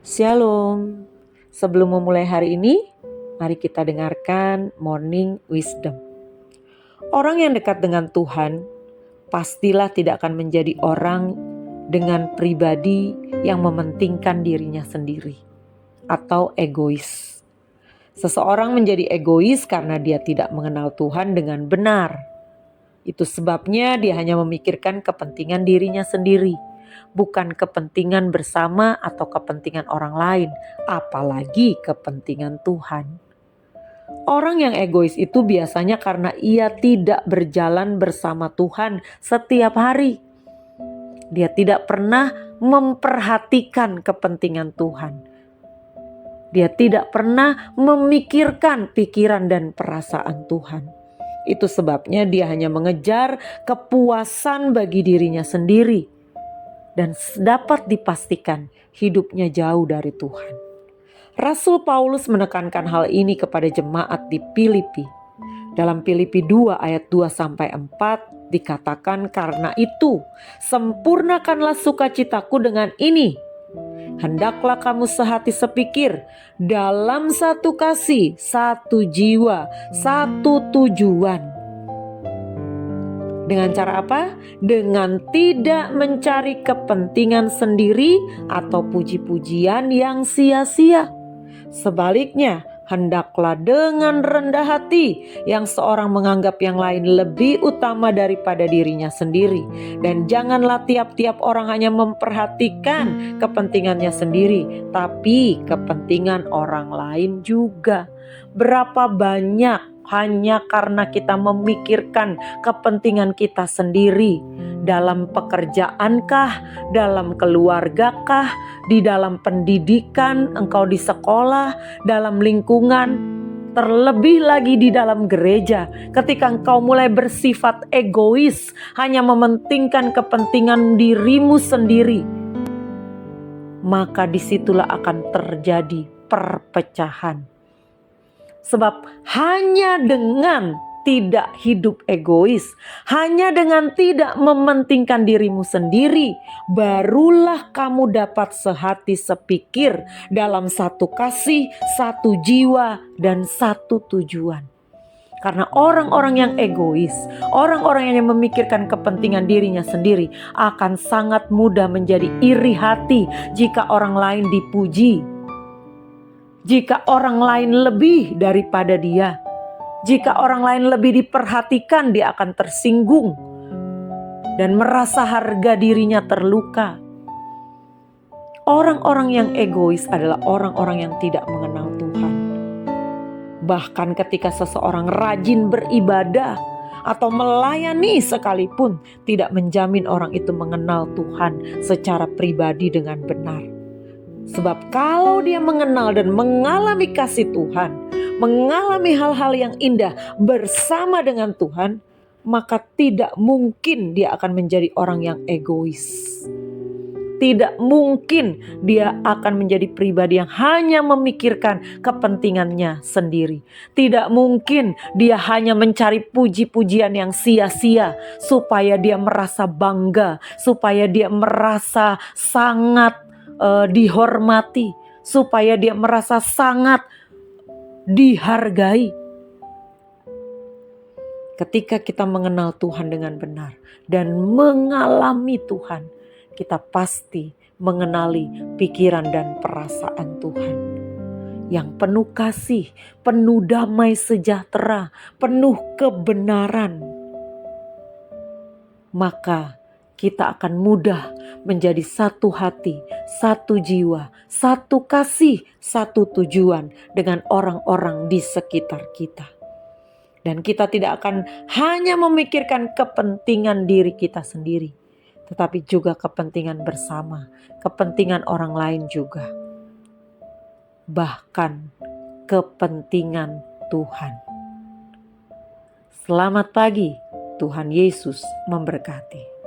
Shalom. Sebelum memulai hari ini, mari kita dengarkan Morning Wisdom. Orang yang dekat dengan Tuhan pastilah tidak akan menjadi orang dengan pribadi yang mementingkan dirinya sendiri atau egois. Seseorang menjadi egois karena dia tidak mengenal Tuhan dengan benar. Itu sebabnya dia hanya memikirkan kepentingan dirinya sendiri, bukan kepentingan bersama atau kepentingan orang lain, apalagi kepentingan Tuhan. Orang yang egois itu biasanya karena ia tidak berjalan bersama Tuhan setiap hari. Dia tidak pernah memperhatikan kepentingan Tuhan. Dia tidak pernah memikirkan pikiran dan perasaan Tuhan. Itu sebabnya dia hanya mengejar kepuasan bagi dirinya sendiri. Dan dapat dipastikan hidupnya jauh dari Tuhan. Rasul Paulus menekankan hal ini kepada jemaat di Filipi. Dalam Filipi 2 ayat 2-4 dikatakan, karena itu sempurnakanlah sukacitaku dengan ini. Hendaklah kamu sehati sepikir, dalam satu kasih, satu jiwa, satu tujuan. Dengan cara apa? Dengan tidak mencari kepentingan sendiri atau puji-pujian yang sia-sia. Sebaliknya, hendaklah dengan rendah hati yang seorang menganggap yang lain lebih utama daripada dirinya sendiri. Dan janganlah tiap-tiap orang hanya memperhatikan kepentingannya sendiri, tapi kepentingan orang lain juga. Berapa banyak hanya karena kita memikirkan kepentingan kita sendiri, dalam pekerjaankah, dalam keluargakah, di dalam pendidikan, engkau di sekolah, dalam lingkungan, terlebih lagi di dalam gereja. Ketika engkau mulai bersifat egois, hanya mementingkan kepentingan dirimu sendiri, maka disitulah akan terjadi perpecahan. Sebab hanya dengan tidak hidup egois, hanya dengan tidak mementingkan dirimu sendiri, barulah kamu dapat sehati sepikir dalam satu kasih, satu jiwa, dan satu tujuan. Karena orang-orang yang egois, orang-orang yang memikirkan kepentingan dirinya sendiri akan sangat mudah menjadi iri hati jika orang lain dipuji. Jika orang lain lebih daripada dia, jika orang lain lebih diperhatikan, dia akan tersinggung dan merasa harga dirinya terluka. Orang-orang yang egois adalah orang-orang yang tidak mengenal Tuhan. Bahkan ketika seseorang rajin beribadah atau melayani sekalipun, tidak menjamin orang itu mengenal Tuhan secara pribadi dengan benar. Sebab kalau dia mengenal dan mengalami kasih Tuhan, mengalami hal-hal yang indah bersama dengan Tuhan, maka tidak mungkin dia akan menjadi orang yang egois. Tidak mungkin dia akan menjadi pribadi yang hanya memikirkan kepentingannya sendiri. Tidak mungkin dia hanya mencari puji-pujian yang sia-sia supaya dia merasa bangga, supaya dia merasa sangat dihormati, supaya dia merasa sangat dihargai. Ketika kita mengenal Tuhan dengan benar dan mengalami Tuhan, kita pasti mengenali pikiran dan perasaan Tuhan yang penuh kasih, penuh damai sejahtera, penuh kebenaran. Maka kita akan mudah menjadi satu hati, satu jiwa, satu kasih, satu tujuan dengan orang-orang di sekitar kita. Dan kita tidak akan hanya memikirkan kepentingan diri kita sendiri, tetapi juga kepentingan bersama, kepentingan orang lain juga. Bahkan kepentingan Tuhan. Selamat pagi, Tuhan Yesus memberkati.